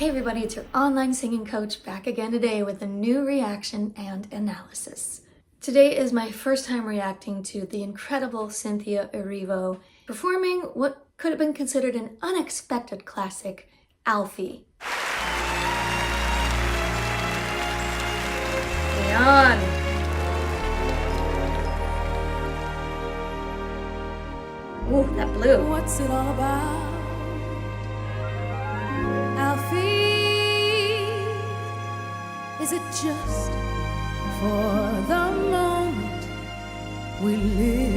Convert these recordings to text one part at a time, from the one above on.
Hey everybody, it's your online singing coach back again today with a new reaction and analysis. Today is my first time reacting to the incredible Cynthia Erivo performing what could have been considered an unexpected classic, Alfie. Beyond. Ooh, that blue. What's it all about, Alfie? Is it just for the moment we live?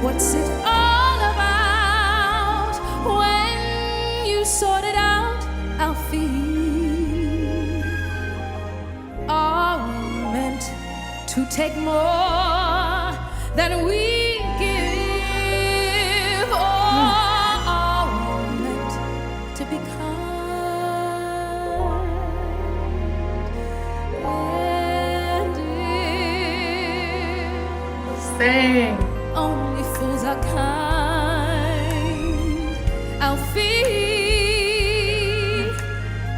What's it all about when you sort it out, Alfie? Are we meant to take more than we give, or are we meant to be kind? And if Sing. only fools are kind, Alfie,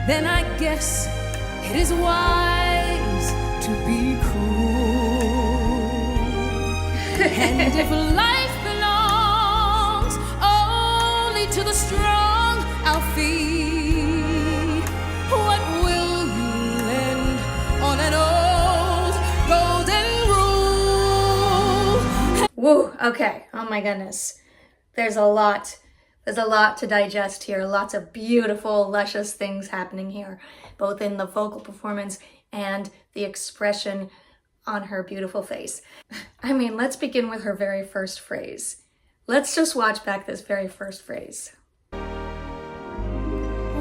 then I guess it is wise to be cruel. And if life belongs only to the strong, Alfie, what will you lend on an old golden rule? Woo, okay, oh my goodness. There's a lot to digest here. Lots of beautiful, luscious things happening here, both in the vocal performance and the expression on her beautiful face. I mean, let's begin with her very first phrase. Let's just watch back this very first phrase.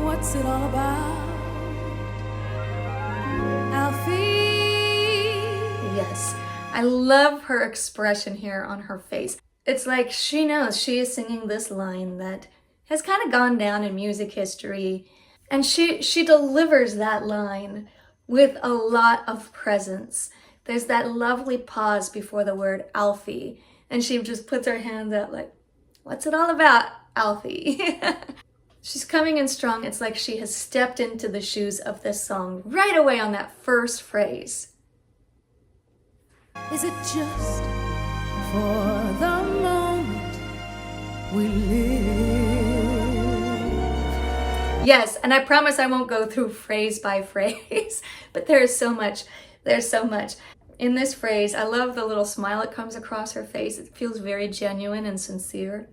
What's it all about, Alfie? Yes, I love her expression here on her face. It's like she knows she is singing this line that has kind of gone down in music history, and she delivers that line with a lot of presence. There's that lovely pause before the word Alfie, and she just puts her hand out like, what's it all about, Alfie? She's coming in strong. It's like she has stepped into the shoes of this song right away on that first phrase. Is it just for the moment we live? Yes, and I promise I won't go through phrase by phrase, but there's so much. In this phrase, I love the little smile that comes across her face. It feels very genuine and sincere.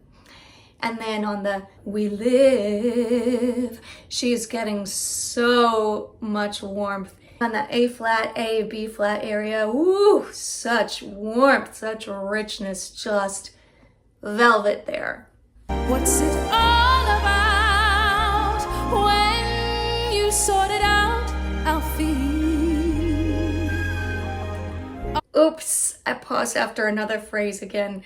And then on the we live, she's getting so much warmth. On the A flat, A, B flat area, woo, such warmth, such richness, just velvet there. What's it all about when you sort it out, Alfie? Oops, I paused after another phrase again.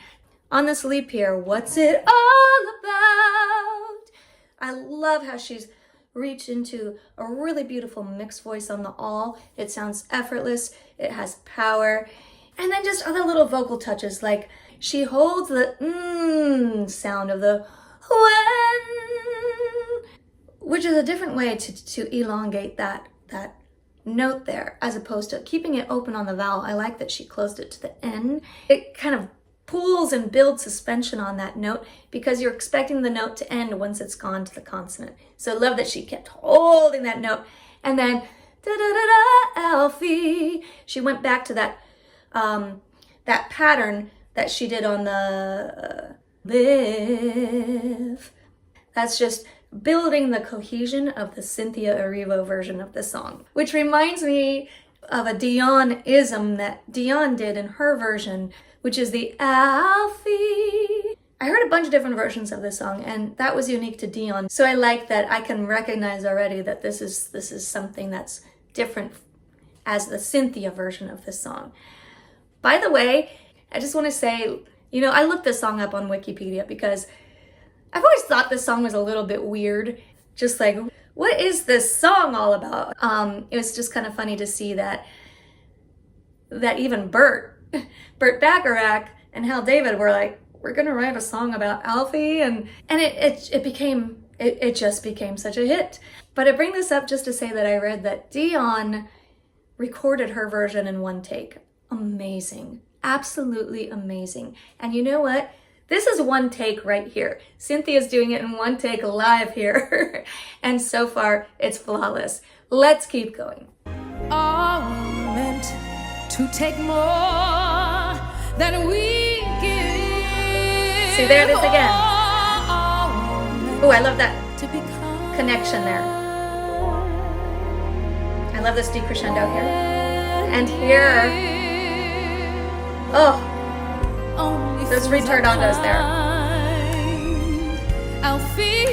On this leap here, what's it all about? I love how she's reached into a really beautiful mixed voice on the all. It sounds effortless, it has power. And then just other little vocal touches, like she holds the sound of the when, which is a different way to elongate that note there, as opposed to keeping it open on the vowel. I like that she closed it to the N. It kind of pulls and builds suspension on that note because you're expecting the note to end once it's gone to the consonant. So I love that she kept holding that note. And then da-da-da-da, Alfie. She went back to that that pattern that she did on the live. That's just building the cohesion of the Cynthia Erivo version of the song, which reminds me of a Dion-ism that Dion did in her version, which is the Alfie. I heard a bunch of different versions of this song, and that was unique to Dion. So I like that I can recognize already that this is something that's different as the Cynthia version of this song. By the way, I just want to say, I looked this song up on Wikipedia because I've always thought this song was a little bit weird. Just like, what is this song all about? It was just kind of funny to see that even Burt Bacharach and Hal David were like, we're gonna write a song about Alfie, and it it just became such a hit. But I bring this up just to say that I read that Dion recorded her version in one take. Amazing. Absolutely amazing. And you know what? This is one take right here. Cynthia's doing it in one take live here. And so far, it's flawless. Let's keep going. Are meant to take more than we give. See, there it is again. Oh, I love that connection there. I love this decrescendo here. And here, oh, those retardondos there. Alfie,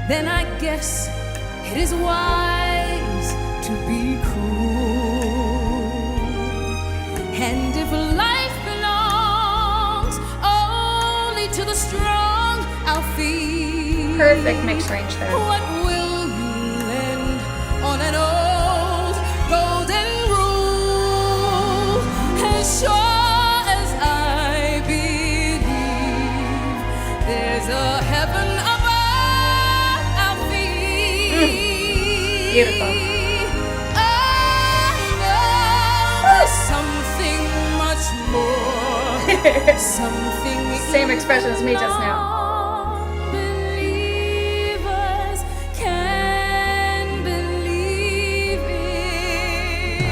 then I guess it is wise to be cruel. And if life belongs only to the strong, Alfie, perfect mix range there. what will you lend on an old golden rule? As sure as I believe there's a heaven above, Alfie. Beautiful. I know something much more. Something Same expression as me just now. believers can believe in.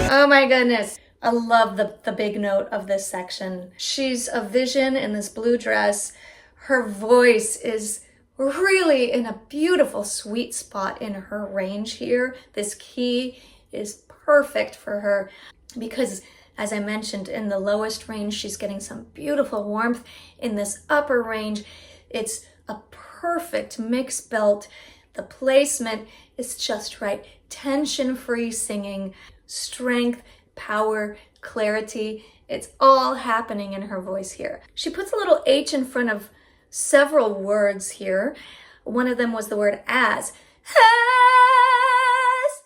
Oh my goodness. I love the big note of this section. She's a vision in this blue dress. Her voice is really in a beautiful sweet spot in her range here. This key is perfect for her because, as I mentioned, in the lowest range, she's getting some beautiful warmth. In this upper range, it's a perfect mixed belt. The placement is just right. Tension-free singing, strength, power, clarity. It's all happening in her voice here. She puts a little H in front of several words here. One of them was the word as. Has.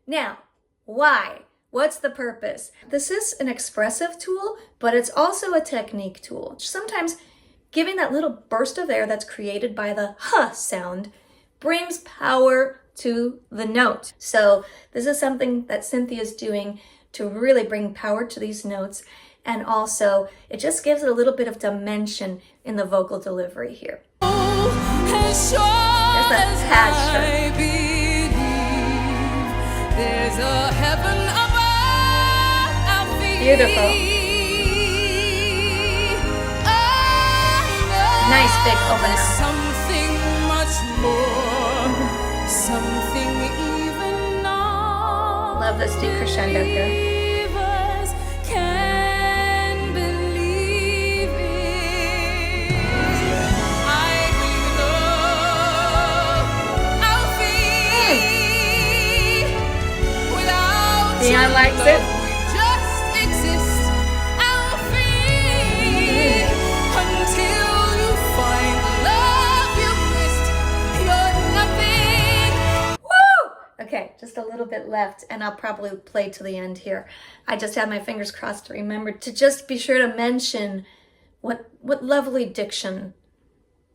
Now, why? What's the purpose? This is an expressive tool, but it's also a technique tool. Sometimes giving that little burst of air that's created by the huh sound brings power to the note. So this is something that Cynthia's doing to really bring power to these notes. And also, it just gives it a little bit of dimension in the vocal delivery here. As sure There's that as has I believe there's a heaven above, Alfie. Beautiful. Nice big open up. Something much more, something even not. Love this decrescendo here. Believers can believe in. I believe in love, Alfie. Without Dion your likes love, it. we just exist, Alfie. Until you find the love you missed, you're nothing. Woo! Okay, just a little bit left, and I'll probably play to the end here. I just had my fingers crossed to remember to just be sure to mention what lovely diction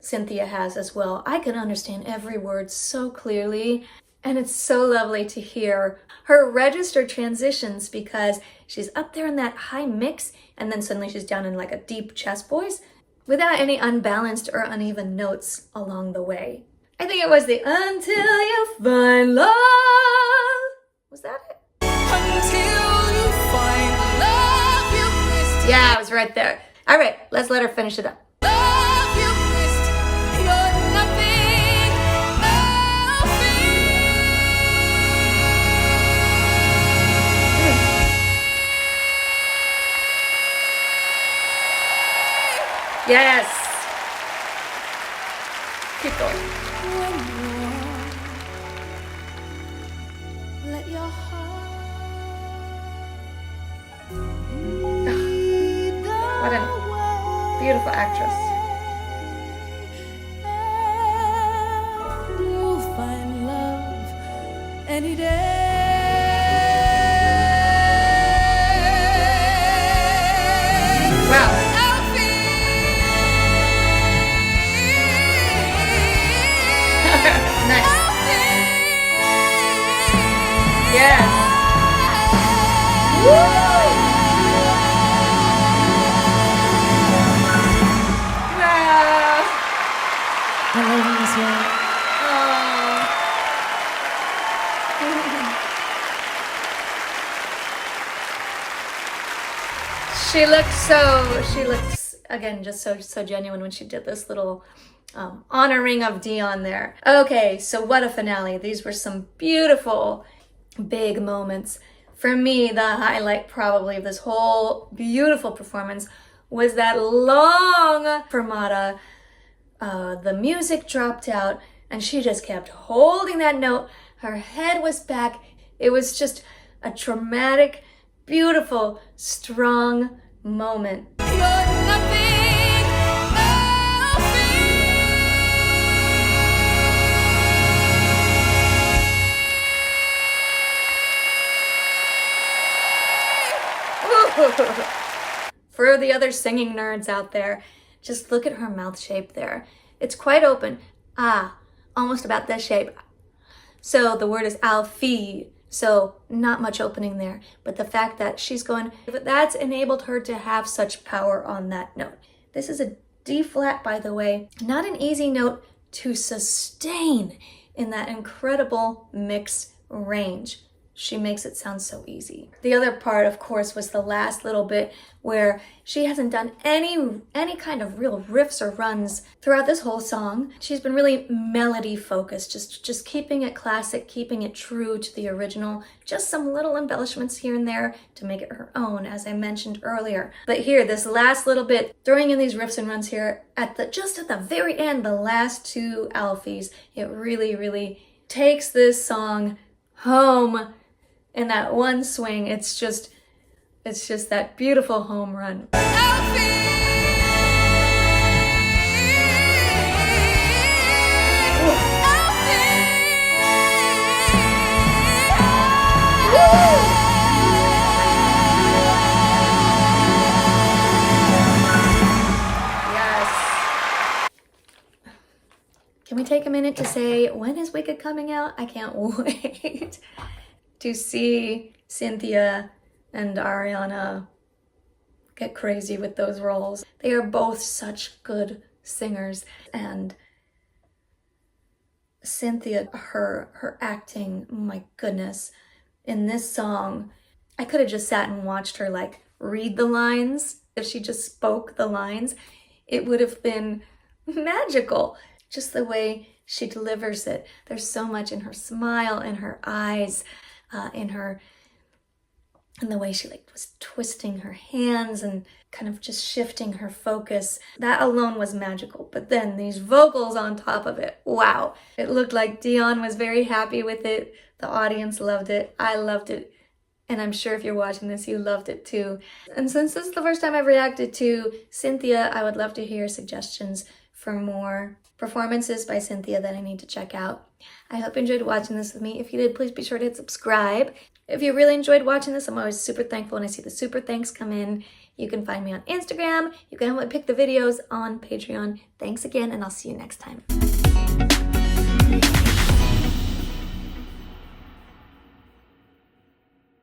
Cynthia has as well. I can understand every word so clearly, and it's so lovely to hear her register transitions because she's up there in that high mix, and then suddenly she's down in like a deep chest voice without any unbalanced or uneven notes along the way. I think it was the until you find love. Was that it? Until you find the love you missed. Yeah, I was right there. All right, let's let her finish it up. Love you missed. You're nothing, Alfie. Yes. Keep going. When you let your heart lead the What a beautiful actress. way, and you'll find love any day. Wow. Alfie, She looks again just so genuine when she did this little honoring of Dion there. Okay, so what a finale. These were some beautiful big moments. For me, the highlight probably of this whole beautiful performance was that long fermata. The music dropped out and she just kept holding that note. Her head was back. It was just a dramatic, beautiful, strong moment. You're nothing, Alfie! For the other singing nerds out there, just look at her mouth shape there. It's quite open. Almost about this shape. So the word is Alfie. So not much opening there. But the fact that she's going, that's enabled her to have such power on that note. This is a D flat, by the way. Not an easy note to sustain in that incredible mix range. She makes it sound so easy. The other part, of course, was the last little bit where she hasn't done any kind of real riffs or runs throughout this whole song. She's been really melody focused, just keeping it classic, keeping it true to the original. Just some little embellishments here and there to make it her own, as I mentioned earlier. But here, this last little bit, throwing in these riffs and runs here just at the very end, the last two Alfies, it really, really takes this song home. In that one swing, it's just that beautiful home run. Yes. Can we take a minute to say, when is Wicked coming out? I can't wait to see Cynthia and Ariana get crazy with those roles. They are both such good singers, and Cynthia, her acting, my goodness, in this song, I could have just sat and watched her like read the lines. If she just spoke the lines, it would have been magical. Just the way she delivers it. There's so much in her smile, in her eyes, in the way she was twisting her hands and kind of just shifting her focus. That alone was magical. But then these vocals on top of it, wow. It looked like Dion was very happy with it. The audience loved it. I loved it. And I'm sure if you're watching this, you loved it too. And since this is the first time I've reacted to Cynthia, I would love to hear suggestions for more performances by Cynthia that I need to check out. I hope you enjoyed watching this with me. If you did, please be sure to hit subscribe. If you really enjoyed watching this, I'm always super thankful when I see the super thanks come in. You can find me on Instagram. You can help me pick the videos on Patreon. Thanks again, and I'll see you next time.